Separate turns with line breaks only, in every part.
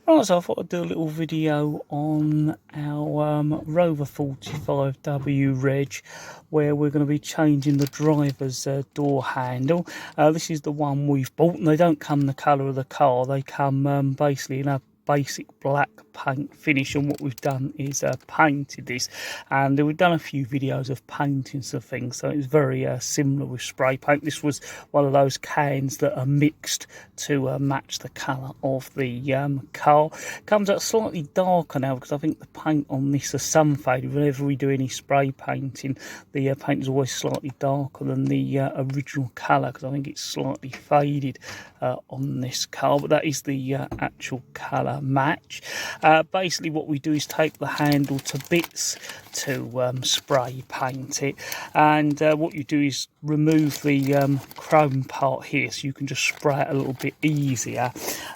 Right, so I thought I'd do a little video on our Rover 45W reg, where we're going to be changing the driver's door handle. This is the one we've bought, and they don't come the colour of the car. They come basically in a basic black paint finish, and what we've done is painted this, and we've done a few videos of painting some things, so it's very similar with spray paint. This was one of those cans that are mixed to match the colour of the car. Comes out slightly darker now because I think the paint on this is sun faded. Whenever we do any spray painting, the paint is always slightly darker than the original colour, because I think it's slightly faded on this car, but that is the actual colour match. Basically what we do is take the handle to bits to spray paint it, and what you do is remove the chrome part here, so you can just spray it a little bit easier.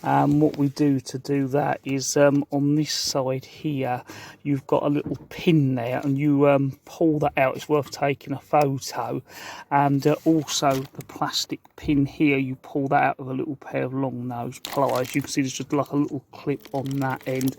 What we do to do that is on this side here you've got a little pin there, and you pull that out. It's worth taking a photo. And also the plastic pin here, you pull that out with a little pair of long nose pliers. You can see there's just like a little clip on that end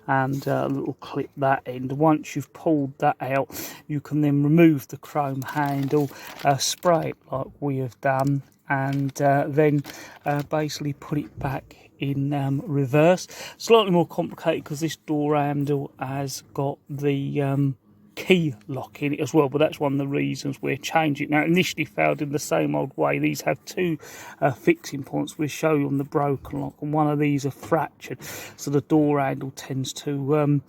and a little clip that end. Once you've pulled that out, you can then remove the chrome handle, spray it like we have done, and then basically put it back in reverse. Slightly more complicated because this door handle has got the key lock in it as well, but that's one of the reasons we're changing it. Now, initially failed in the same old way. These have two fixing points we'll show you on the broken lock, and one of these are fractured, so the door handle tends to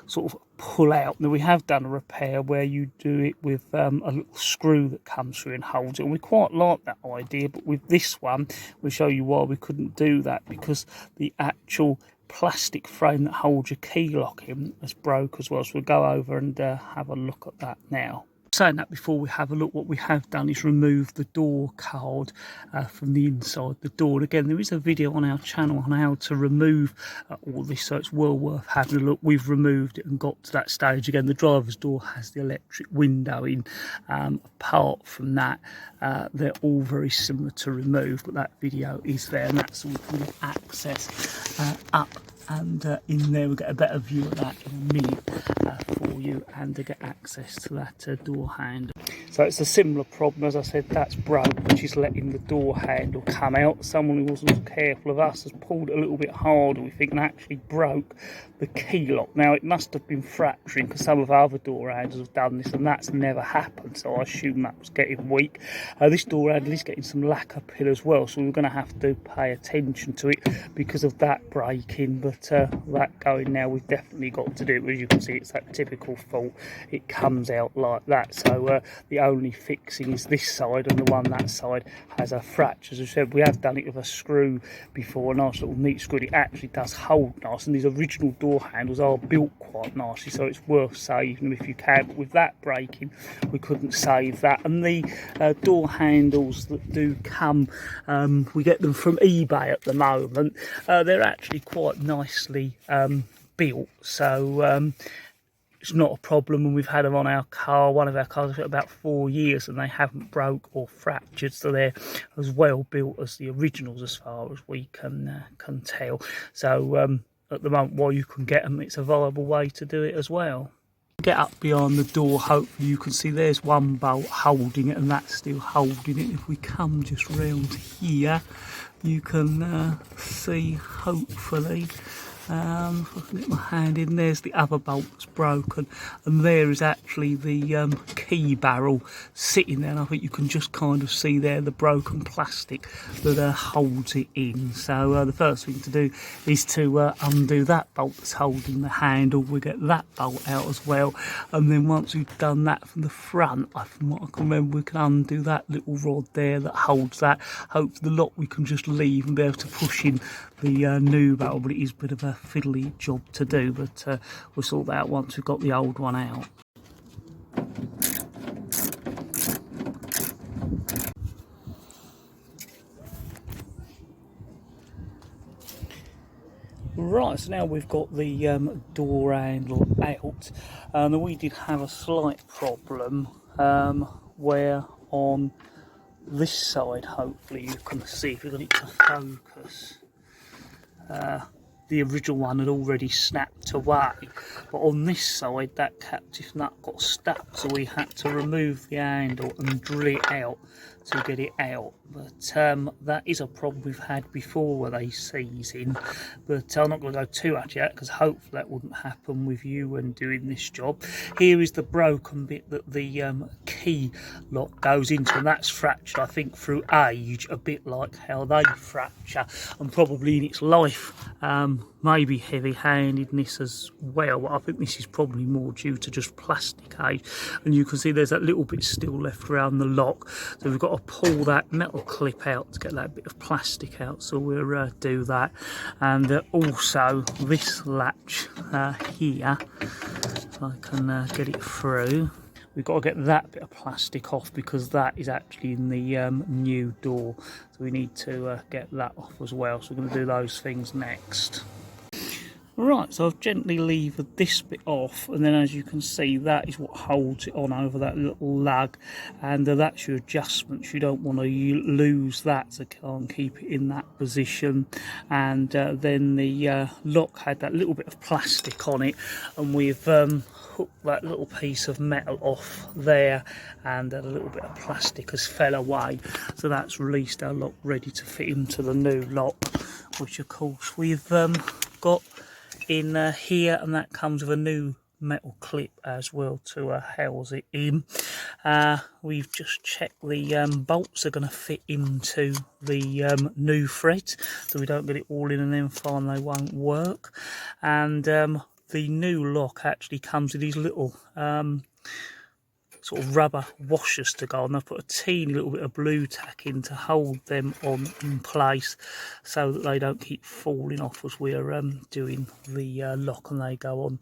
sort of pull out. Now, we have done a repair where you do it with a little screw that comes through and holds it, and we quite like that idea, but with this one we'll show you why we couldn't do that, because the actual plastic frame that holds your key lock in has broke as well. So we'll go over and have a look at that now. Saying that, before we have a look, what we have done is remove the door card from the inside the door. And again, there is a video on our channel on how to remove all this, so it's well worth having a look. We've removed it and got to that stage. Again, the driver's door has the electric window in. Apart from that, they're all very similar to remove, but that video is there, and that's all we can get access up. And in there we'll get a better view of that in a minute for you, and to get access to that door handle. So it's a similar problem, as I said, that's broke, which is letting the door handle come out. Someone who wasn't careful of us has pulled a little bit harder, we think, and actually broke the key lock. Now, it must have been fracturing, because some of our other door handles have done this, and that's never happened, so I assume that was getting weak. This door handle is getting some lacquer peel as well, so we're going to have to pay attention to it because of that breaking. But that going now, we've definitely got to do it. As you can see, it's that typical fault, it comes out like that. So the only fixing is this side, and the one that side has a fracture. As I said, we have done it with a screw before, a nice little neat screw. It actually does hold nice, and these original door handles are built quite nicely, so it's worth saving them if you can. But with that breaking, we couldn't save that. And the door handles that do come, we get them from eBay at the moment. They're actually quite nicely built, so it's not a problem. And we've had them on our car, one of our cars, for about 4 years, and they haven't broke or fractured, so they're as well built as the originals as far as we can tell. So at the moment, while you can get them, it's a viable way to do it as well. Get up behind the door, hopefully you can see there's one bolt holding it, and that's still holding it. If we come just round here, you can see, hopefully, if I can get my hand in, there's the other bolt that's broken, and there is actually the key barrel sitting there, and I think you can just kind of see there the broken plastic that holds it in. So the first thing to do is to undo that bolt that's holding the handle. We get that bolt out as well, and then once we've done that from the front, from what I can remember, we can undo that little rod there that holds that. Hopefully the lock we can just leave and be able to push in the new barrel, but it is a bit of a fiddly job to do, but we'll sort that out once we've got the old one out. Right, so now we've got the door handle out, and we did have a slight problem where on this side, hopefully you can see, if you've got it to focus, the original one had already snapped away, but on this side that captive nut got stuck, so we had to remove the handle and drill it out to get it out. But that is a problem we've had before with they seize in, but I'm not going to go too much yet because hopefully that wouldn't happen with you when doing this job. Here is the broken bit that the key lock goes into, and that's fractured, I think, through age, a bit like how they fracture, and probably in its life maybe heavy-handedness as well, but I think this is probably more due to just plastic age. And you can see there's that little bit still left around the lock, so we've got to pull that metal clip out to get that bit of plastic out, so we'll do that. And also this latch here, so I can get it through. We've got to get that bit of plastic off because that is actually in the new door, so we need to get that off as well, so we're going to do those things next. Right, so I've gently levered this bit off, and then as you can see, that is what holds it on over that little lug, and that's your adjustments. You don't want to lose that, so can't keep it in that position. And then the lock had that little bit of plastic on it, and we've hooked that little piece of metal off there, and a little bit of plastic has fell away, so that's released our lock ready to fit into the new lock, which of course we've got in here, and that comes with a new metal clip as well to house it in. We've just checked the bolts are going to fit into the new threads, so we don't get it all in and then find they won't work. And the new lock actually comes with these little sort of rubber washers to go on. I've put a teeny little bit of blue tack in to hold them on in place so that they don't keep falling off as we're doing the lock, and they go on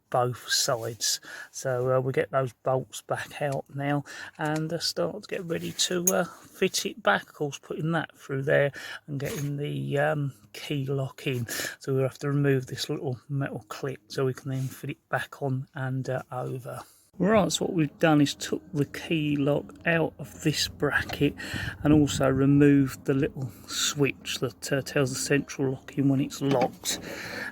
both sides. So we'll get those bolts back out now and start to get ready to fit it back. Of course, putting that through there and getting the key lock in, so we'll have to remove this little metal clip so we can then fit it back on and over. Right, so what we've done is took the key lock out of this bracket and also removed the little switch that tells the central locking when it's locked.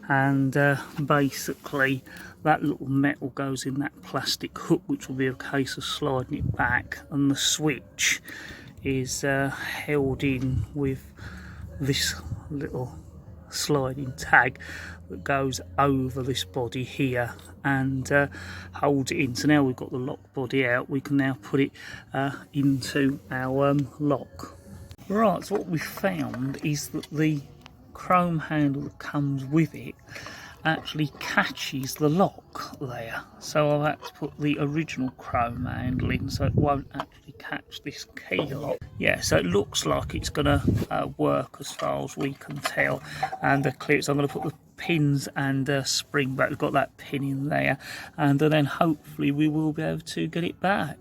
And basically that little metal goes in that plastic hook, which will be a case of sliding it back, and the switch is held in with this little sliding tag that goes over this body here and holds it in. So now we've got the lock body out, we can now put it into our lock. Right, so what we found is that the chrome handle that comes with it actually catches the lock there, so I've had to put the original chrome handle in so it won't actually catch this key lock. Yeah, so it looks like it's going to work as far as we can tell, and the clips, I'm going to put the pins and spring back. We've got that pin in there, and then hopefully we will be able to get it back.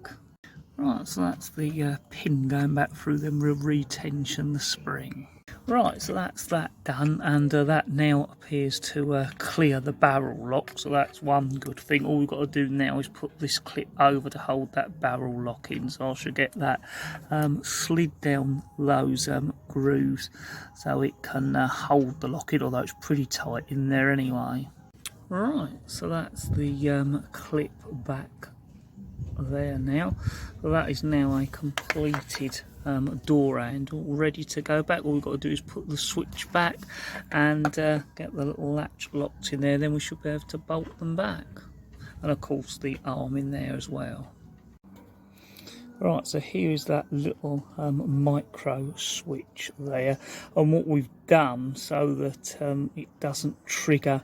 Right, so that's the pin going back through, then we'll retension the spring. Right, so that's that done, and that now appears to clear the barrel lock, so that's one good thing. All we've got to do now is put this clip over to hold that barrel lock in, so I should get that slid down those grooves so it can hold the lock in, although it's pretty tight in there anyway. Right, so that's the clip back there now, so that is now a completed door handle ready to go back. All we've got to do is put the switch back and get the little latch locked in there, then we should be able to bolt them back, and of course the arm in there as well. Right, so here is that little micro switch there, and what we've done so that it doesn't trigger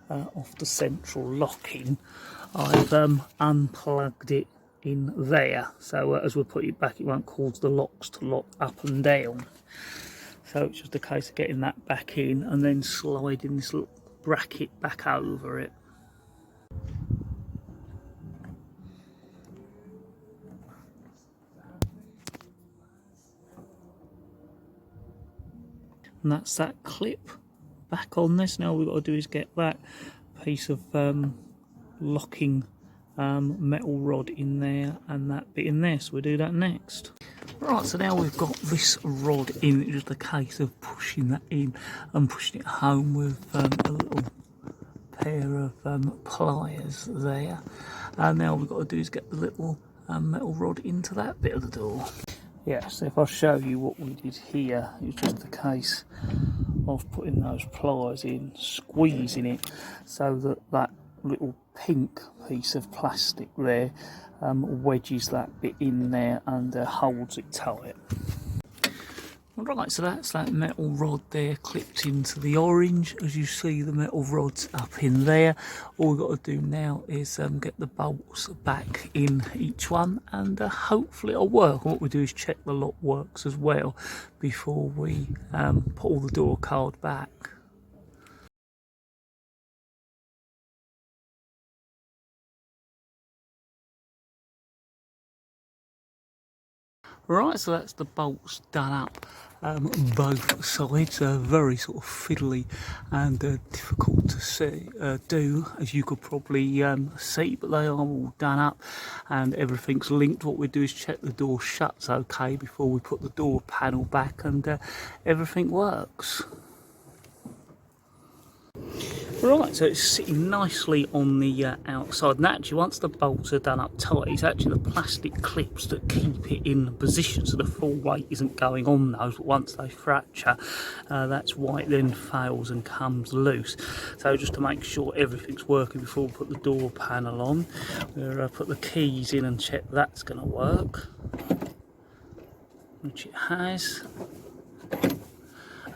off the central locking, I've unplugged it in there, so as we put it back it won't cause the locks to lock up and down. So it's just a case of getting that back in and then sliding this little bracket back over it. And that's that clip back on this. Now all we've got to do is get that piece of locking metal rod in there and that bit in there, so we'll do that next. Right, so now we've got this rod in. It's just a case of pushing that in and pushing it home with a little pair of pliers there. And now we've got to do is get the little metal rod into that bit of the door. Yeah, so if I show you what we did here, it's just a case of putting those pliers in, squeezing it so that that little pink piece of plastic there wedges that bit in there and holds it tight. Right, so that's that metal rod there clipped into the orange. As you see, the metal rod's up in there. All we've got to do now is get the bolts back in each one, and hopefully it'll work. What we do is check the lock works as well before we pull the door card back. Right, so that's the bolts done up both sides. Very sort of fiddly and difficult to see, do, as you could probably see, but they are all done up and everything's linked. What we do is check the door shuts okay before we put the door panel back, and everything works. Right, so it's sitting nicely on the outside, and actually once the bolts are done up tight, it's actually the plastic clips that keep it in position, so the full weight isn't going on those, but once they fracture, that's why it then fails and comes loose. So just to make sure everything's working before we put the door panel on, we'll put the keys in and check that's going to work, which it has.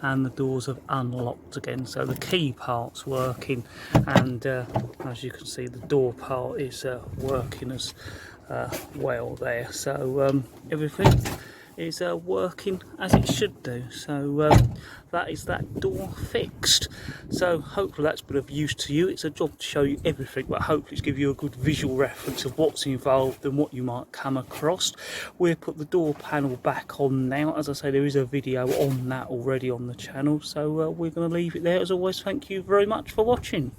And the doors have unlocked again, so the key part's working, and as you can see, the door part is working as well there. So everything is working as it should do. So that is that door fixed. So hopefully that's been of use to you. It's a job to show you everything, but hopefully it's give you a good visual reference of what's involved and what you might come across. We'll put the door panel back on now. As I say, there is a video on that already on the channel, so we're going to leave it there. As always, thank you very much for watching.